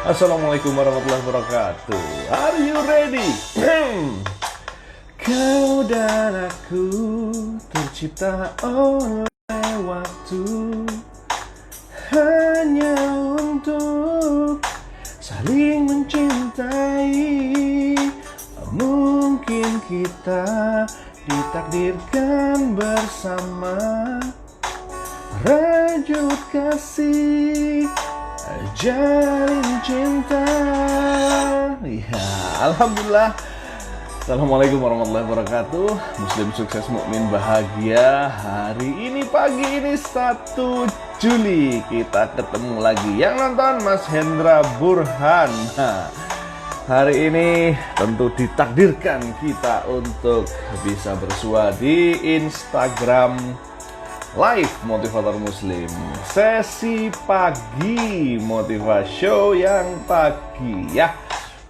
Assalamualaikum warahmatullahi wabarakatuh. Are you ready? Kau dan aku tercipta oleh waktu, hanya untuk saling mencintai. Mungkin kita ditakdirkan bersama, rajut kasih, jalin cinta. Ya, alhamdulillah. Assalamualaikum warahmatullahi wabarakatuh. Muslim sukses, mukmin bahagia. Hari ini, pagi ini 1 Juli kita ketemu lagi. Yang nonton Mas Hendra Burhan. Nah, hari ini tentu ditakdirkan kita untuk bisa bersua di Instagram Live Motivator Muslim, sesi pagi motivasi yang pagi ya.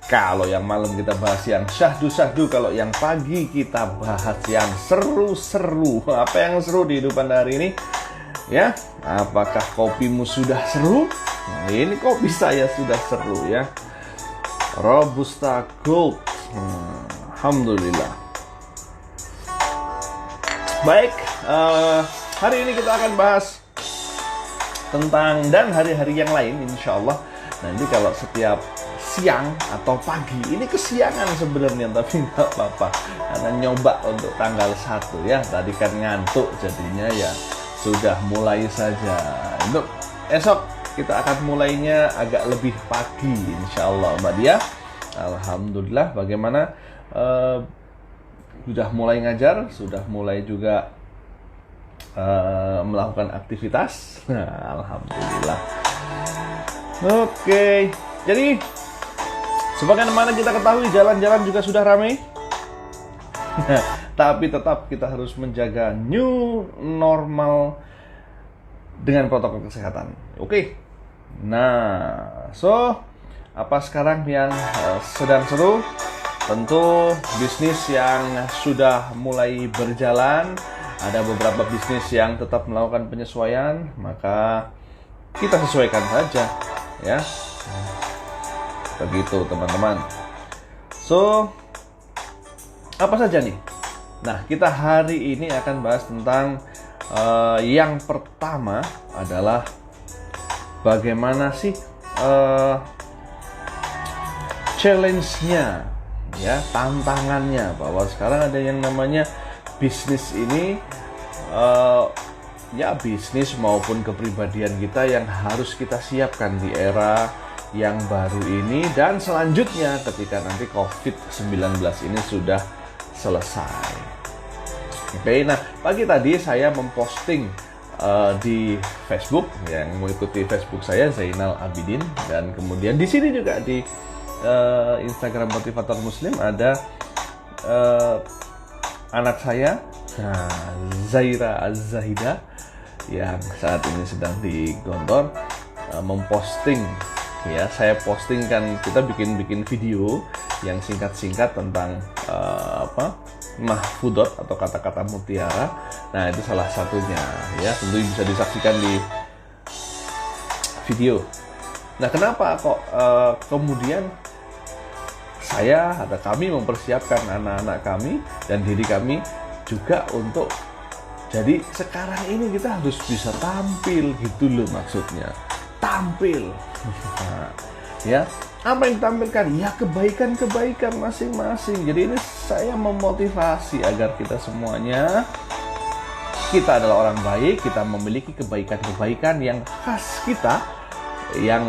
Kalau yang malam kita bahas yang syahdu-syahdu, kalau yang pagi kita bahas yang seru-seru. Apa yang seru di hidupan hari ini? Ya, apakah kopimu sudah seru? Nah, ini kopi saya sudah seru ya. Robusta Gold. Alhamdulillah. Baik, hari ini kita akan bahas tentang dan hari-hari yang lain, insya Allah. Nanti kalau setiap siang atau pagi, ini kesiangan sebenarnya, tapi nggak apa-apa karena nyoba untuk tanggal 1 ya. Tadi kan ngantuk, jadinya ya sudah mulai saja. Untuk esok kita akan mulainya agak lebih pagi, insya Allah, Mbak Dia. Alhamdulillah. Bagaimana? Sudah mulai ngajar, sudah mulai juga melakukan aktivitas. Alhamdulillah. Oke, jadi sebagaimana kita ketahui, jalan-jalan juga sudah ramai. Tapi tetap kita harus menjaga new normal dengan protokol kesehatan. Oke. Nah, apa sekarang yang sedang seru? Tentu bisnis yang sudah mulai berjalan. Ada beberapa bisnis yang tetap melakukan penyesuaian, maka kita sesuaikan saja ya. Begitu teman-teman. Apa saja nih? Nah, kita hari ini akan bahas tentang yang pertama adalah bagaimana sih challenge-nya ya, tantangannya, bahwa sekarang ada yang namanya bisnis ini ya, bisnis maupun kepribadian kita yang harus kita siapkan di era yang baru ini dan selanjutnya ketika nanti COVID-19 ini sudah selesai. Oke, nah pagi tadi saya memposting di Facebook, yang mengikuti Facebook saya Zainal Abidin, dan kemudian di sini juga di Instagram Motivator Muslim ada anak saya, Zaira Az-Zahida, yang saat ini sedang di Gontor, memposting ya. Saya postingkan, kita bikin video yang singkat-singkat tentang mahfudot atau kata-kata mutiara. Nah, itu salah satunya ya, tentu bisa disaksikan di video. Nah, kenapa kok kemudian saya atau kami mempersiapkan anak-anak kami dan diri kami juga untuk, jadi sekarang ini kita harus bisa tampil gitu loh, maksudnya tampil. Nah, ya, apa yang ditampilkan? Ya, kebaikan-kebaikan masing-masing. Jadi ini saya memotivasi agar kita semuanya, kita adalah orang baik, kita memiliki kebaikan-kebaikan yang khas kita, yang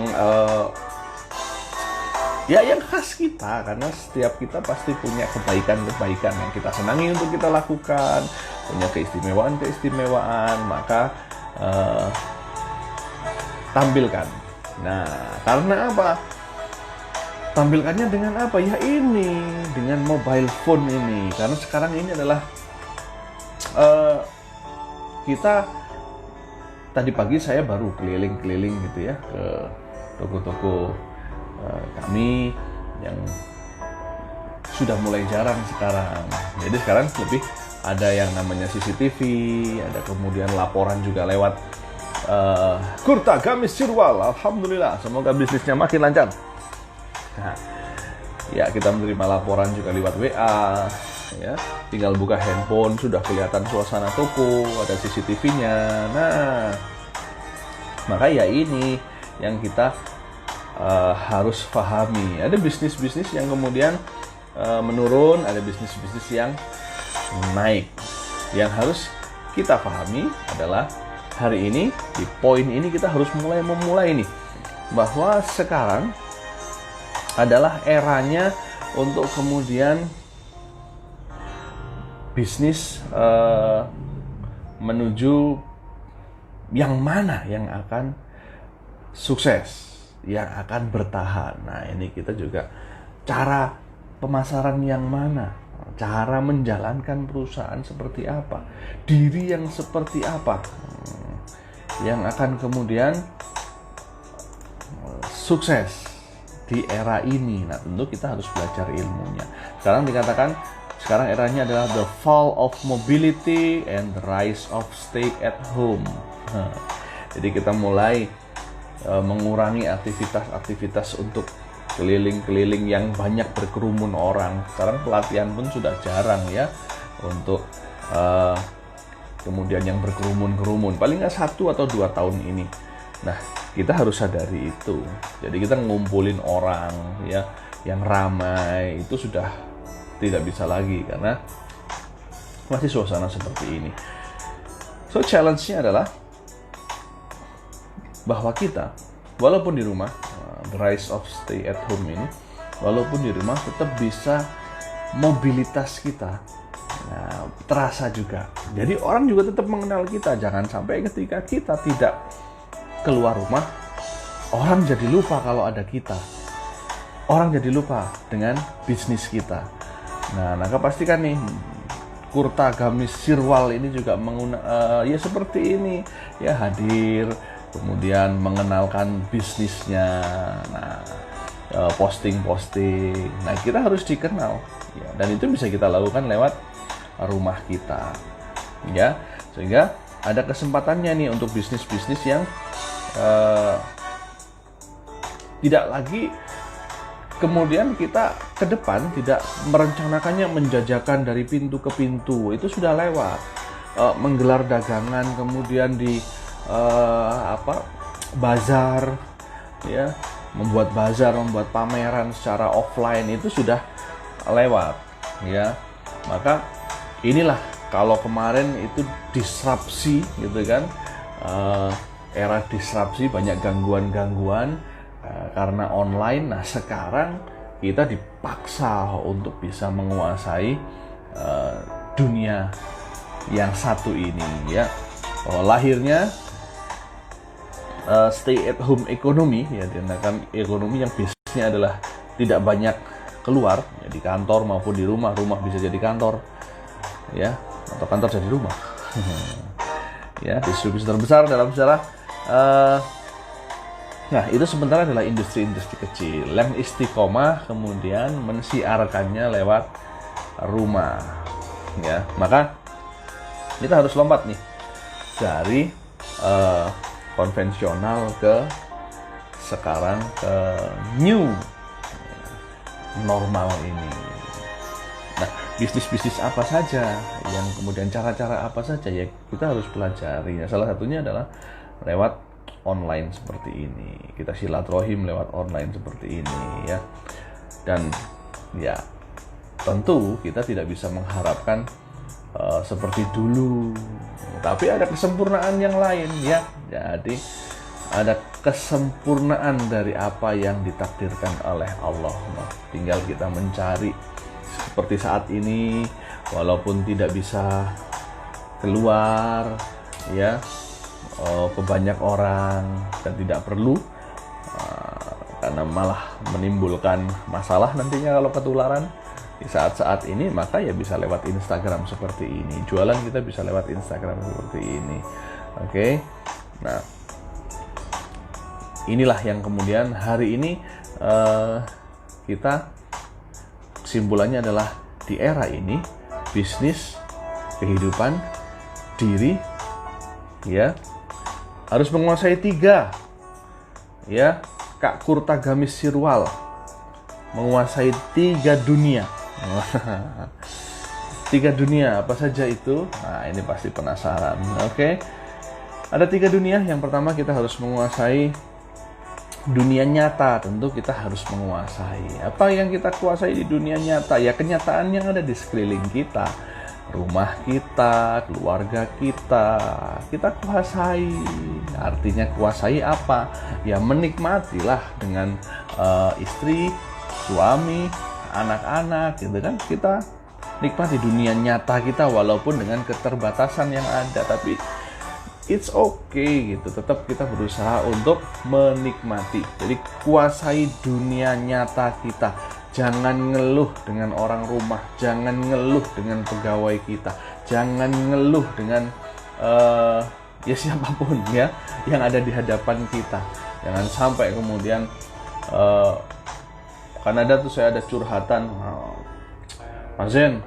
yang khas kita, karena setiap kita pasti punya kebaikan-kebaikan yang kita senangi untuk kita lakukan, punya keistimewaan-keistimewaan, maka tampilkan. Nah, karena apa? Tampilkannya dengan apa? Ya ini, dengan mobile phone ini. Karena sekarang ini adalah kita, tadi pagi saya baru keliling-keliling gitu ya ke toko-toko kami yang sudah mulai jarang sekarang. Jadi sekarang lebih ada yang namanya CCTV, ada kemudian laporan juga lewat kurta gamis sirwal. Alhamdulillah, semoga bisnisnya makin lancar. Nah, ya kita menerima laporan juga lewat WA, ya tinggal buka handphone sudah kelihatan suasana toko, ada CCTV-nya. Nah, maka ya ini yang kita harus pahami. Ada bisnis-bisnis yang kemudian menurun, ada bisnis-bisnis yang naik. Yang harus kita pahami adalah hari ini, di poin ini kita harus memulai nih, bahwa sekarang adalah eranya untuk kemudian bisnis menuju yang mana yang akan sukses, yang akan bertahan. Nah, ini kita juga cara pemasaran yang mana, cara menjalankan perusahaan seperti apa, diri yang seperti apa yang akan kemudian sukses di era ini. Nah, tentu kita harus belajar ilmunya. Sekarang eranya adalah the fall of mobility and the rise of stay at home. Jadi kita mulai mengurangi aktivitas-aktivitas untuk keliling-keliling yang banyak berkerumun orang. Sekarang pelatihan pun sudah jarang ya untuk kemudian yang berkerumun-kerumun, paling nggak 1 atau 2 tahun ini. Nah, kita harus sadari itu. Jadi kita ngumpulin orang ya yang ramai itu sudah tidak bisa lagi karena masih suasana seperti ini. So challenge-nya adalah bahwa kita walaupun di rumah, the rise of stay at home ini, walaupun di rumah tetap bisa mobilitas kita terasa juga. Jadi orang juga tetap mengenal kita. Jangan sampai ketika kita tidak keluar rumah, orang jadi lupa kalau ada kita. Orang jadi lupa dengan bisnis kita. Nah, maka pastikan nih, Kurta Gamis Sirwal ini juga ya seperti ini, ya hadir, kemudian mengenalkan bisnisnya, posting-posting. Nah, kita harus dikenal, ya, dan itu bisa kita lakukan lewat rumah kita, ya, sehingga ada kesempatannya nih untuk bisnis-bisnis yang tidak lagi kemudian kita ke depan tidak merencanakannya menjajakan dari pintu ke pintu, itu sudah lewat. Menggelar dagangan kemudian di bazar, ya, membuat bazar, membuat pameran secara offline itu sudah lewat, ya. Maka inilah kalau kemarin itu disrupsi gitu kan, era disrupsi, banyak gangguan-gangguan karena online. Nah, sekarang kita dipaksa untuk bisa menguasai dunia yang satu ini, ya. Lahirnya stay at home economy, ya, dinamakan ekonomi yang bisnisnya adalah tidak banyak keluar, ya, di kantor maupun di rumah bisa jadi kantor, ya, atau kantor jadi rumah. Ya, distribusi terbesar dalam sejarah. Nah, itu sementara adalah industri-industri kecil yang istiqomah kemudian mensiarkannya lewat rumah, ya. Maka kita harus lompat nih dari konvensional ke sekarang ke new normal ini. Nah, bisnis-bisnis apa saja yang kemudian cara-cara apa saja ya kita harus pelajari. Nah, salah satunya adalah lewat online seperti ini. Kita silaturahim lewat online seperti ini, ya. Dan ya tentu kita tidak bisa mengharapkan seperti dulu. Tapi ada kesempurnaan yang lain, ya. Jadi ada kesempurnaan dari apa yang ditakdirkan oleh Allah. Nah, tinggal kita mencari. Seperti saat ini, walaupun tidak bisa keluar, ya, ke banyak orang dan tidak perlu, karena malah menimbulkan masalah nantinya kalau ketularan di saat-saat ini, maka ya bisa lewat Instagram seperti ini. Jualan kita bisa lewat Instagram seperti ini. Oke. Nah, inilah yang kemudian hari ini kita kesimpulannya adalah di era ini bisnis, kehidupan, diri, ya, harus menguasai 3, ya. Kak Kurta Gamis Sirwal menguasai 3 dunia. 3 dunia, apa saja itu? Nah, ini pasti penasaran. Oke. Ada 3 dunia. Yang pertama kita harus menguasai dunia nyata. Tentu kita harus menguasai. Apa yang kita kuasai di dunia nyata? Ya kenyataan yang ada di sekeliling kita. Rumah kita, keluarga kita kuasai. Artinya kuasai apa? Ya menikmatilah dengan istri, suami, anak-anak, gitu kan. Kita nikmati dunia nyata kita walaupun dengan keterbatasan yang ada, tapi it's okay gitu. Tetap kita berusaha untuk menikmati. Jadi kuasai dunia nyata kita. Jangan ngeluh dengan orang rumah, jangan ngeluh dengan pegawai kita, jangan ngeluh dengan ya siapapun ya yang ada di hadapan kita. Jangan sampai kemudian kan saya ada curhatan, Mas Zen,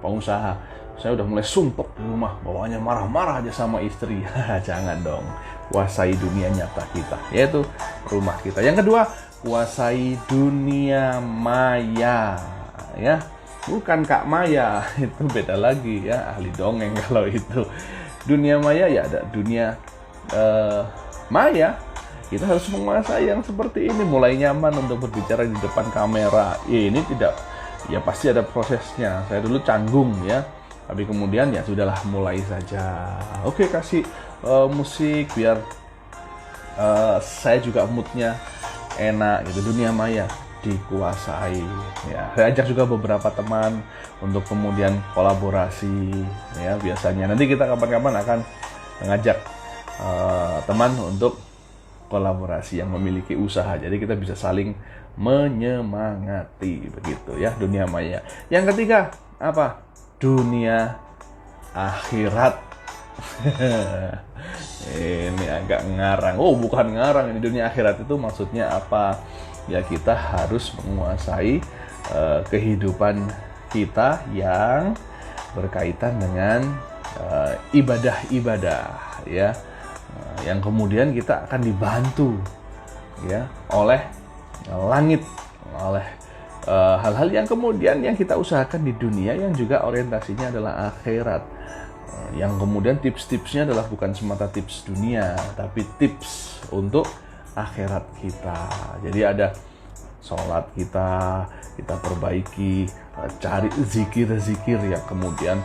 pengusaha, saya udah mulai sumpek di rumah, bawaannya marah-marah aja sama istri. Jangan dong, kuasai dunia nyata kita, yaitu rumah kita. Yang kedua, kuasai dunia maya, ya, bukan Kak Maya, itu beda lagi ya, ahli dongeng kalau itu. Dunia maya ya ada dunia maya. Kita harus menguasai yang seperti ini, mulai nyaman untuk berbicara di depan kamera. Ini tidak, ya pasti ada prosesnya. Saya dulu canggung ya, tapi kemudian ya sudahlah, mulai saja. Oke, kasih musik biar saya juga moodnya enak gitu. Dunia maya dikuasai ya. Saya ajak juga beberapa teman untuk kemudian kolaborasi ya. Biasanya nanti kita kapan-kapan akan mengajak teman untuk kolaborasi yang memiliki usaha. Jadi kita bisa saling menyemangati begitu ya, dunia maya. Yang ketiga apa? Dunia akhirat. Ini agak ngarang. Oh, bukan ngarang. Ini dunia akhirat itu maksudnya apa? Ya kita harus menguasai kehidupan kita yang berkaitan dengan ibadah-ibadah ya. Yang kemudian kita akan dibantu ya oleh langit, oleh hal-hal yang kemudian yang kita usahakan di dunia yang juga orientasinya adalah akhirat. Yang kemudian tips-tipsnya adalah bukan semata tips dunia, tapi tips untuk akhirat kita. Jadi ada sholat kita perbaiki, cari zikir-zikir yang kemudian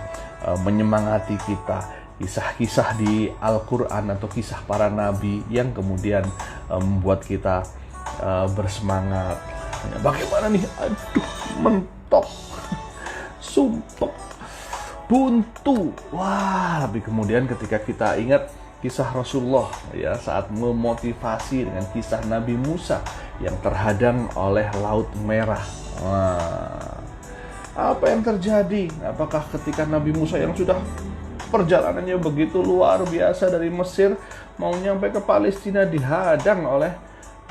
menyemangati kita. Kisah-kisah di Al-Quran atau kisah para nabi yang kemudian membuat kita bersemangat. Bagaimana nih? Aduh, mentok, sumpek, buntu. Wah, tapi kemudian ketika kita ingat kisah Rasulullah ya saat memotivasi dengan kisah Nabi Musa yang terhadang oleh Laut Merah. Wah, apa yang terjadi? Apakah ketika Nabi Musa yang sudah perjalanannya begitu luar biasa dari Mesir mau nyampe ke Palestina dihadang oleh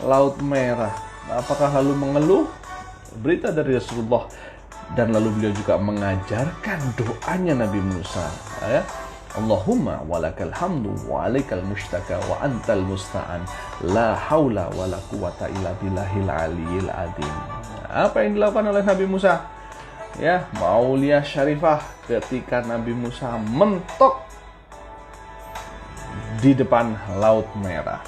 Laut Merah, apakah lalu mengeluh? Berita dari Rasulullah. Dan lalu beliau juga mengajarkan doanya Nabi Musa ya. Allahumma walakal hamdu wa alaikal mustaka wa antal musta'an la haula wa la quwata illa billahil aliyil azim. Apa yang dilakukan oleh Nabi Musa? Ya, Maulia Syarifah ketika Nabi Musa mentok di depan Laut Merah.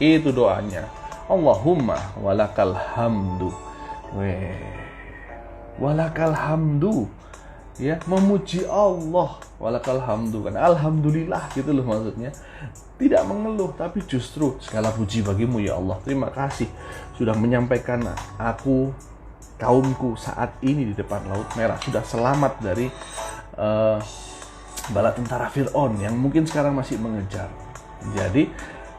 Itu doanya. Allahumma walakal hamdu. Walakal hamdu, ya, memuji Allah, walakal hamdu kan, alhamdulillah gitu loh maksudnya. Tidak mengeluh, tapi justru segala puji bagimu ya Allah. Terima kasih sudah menyampaikan aku, kaumku saat ini di depan Laut Merah, sudah selamat dari bala tentara Fir'aun yang mungkin sekarang masih mengejar. Jadi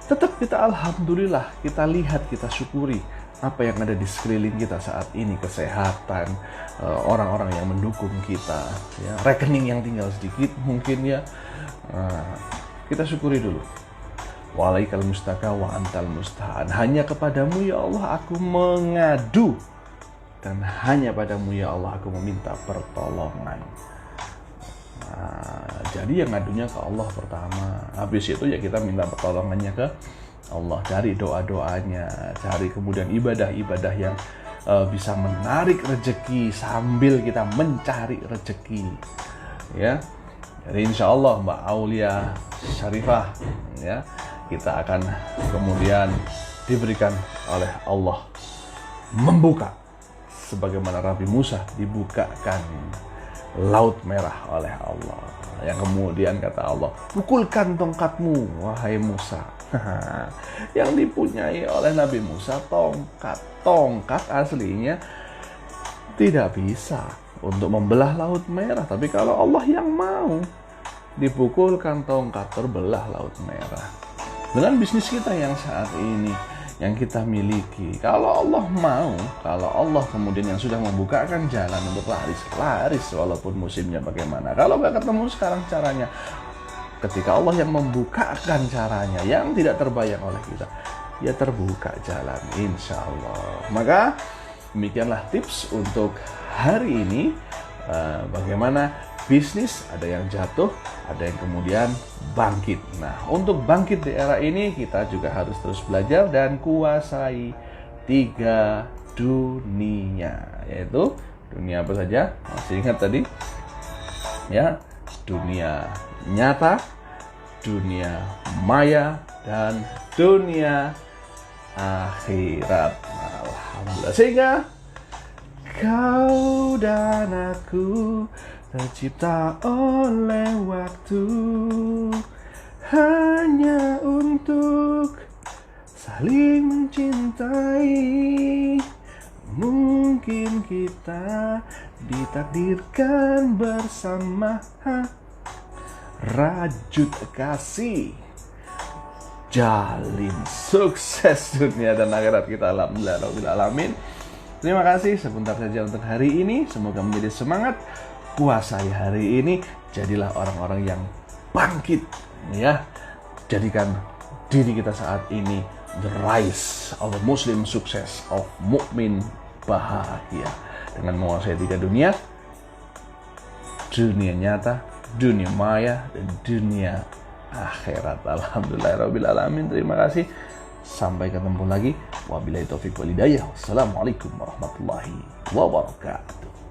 tetap kita alhamdulillah, kita lihat, kita syukuri apa yang ada di sekeliling kita saat ini, kesehatan, orang-orang yang mendukung kita, ya, rekening yang tinggal sedikit mungkin ya, kita syukuri dulu. Walaikal mustaka wa antal musta'an. Hanya kepadamu ya Allah aku mengadu, dan hanya padamu ya Allah aku meminta pertolongan. Jadi yang ngadunya ke Allah pertama, habis itu ya kita minta pertolongannya ke Allah, cari doa-doanya, cari kemudian ibadah-ibadah yang bisa menarik rezeki sambil kita mencari rezeki, ya. Jadi insya Allah Mbak Aulia Syarifah, ya, kita akan kemudian diberikan oleh Allah membuka sebagaimana Nabi Musa dibukakan Laut Merah oleh Allah, yang kemudian kata Allah, pukulkan tongkatmu wahai Musa. Yang dipunyai oleh Nabi Musa tongkat aslinya tidak bisa untuk membelah Laut Merah, tapi kalau Allah yang mau, dipukulkan tongkat terbelah Laut Merah. Dengan bisnis kita yang saat ini, yang kita miliki, kalau Allah mau, kalau Allah kemudian yang sudah membukakan jalan untuk laris walaupun musimnya bagaimana. Kalau nggak ketemu sekarang caranya, ketika Allah yang membukakan caranya yang tidak terbayang oleh kita, ya terbuka jalan insya Allah. Maka demikianlah tips untuk hari ini, bagaimana bisnis ada yang jatuh, ada yang kemudian bangkit. Nah, untuk bangkit di era ini kita juga harus terus belajar dan kuasai 3 dunia, yaitu dunia apa saja? Masih ingat tadi? Ya, dunia nyata, dunia maya, dan dunia akhirat. Alhamdulillah. Sehingga kau dan aku tercipta oleh waktu hanya untuk saling mencintai. Mungkin kita ditakdirkan bersama, rajut kasih, jalin sukses dunia dan akhirat kita. Alhamdulillah rabbil alamin. Terima kasih sebentar saja untuk hari ini. Semoga menjadi semangat. Kuasai hari ini. Jadilah orang-orang yang bangkit, ya. Jadikan diri kita saat ini the rise of a Muslim success, of mukmin bahagia dengan menguasai 3 dunia. Dunia nyata, dunia maya, dan dunia akhirat. Alhamdulillah rabbil alamin. Terima kasih. Sampai ketemu lagi. Wabillahi taufiq wal hidayah. Wassalamualaikum warahmatullahi wabarakatuh.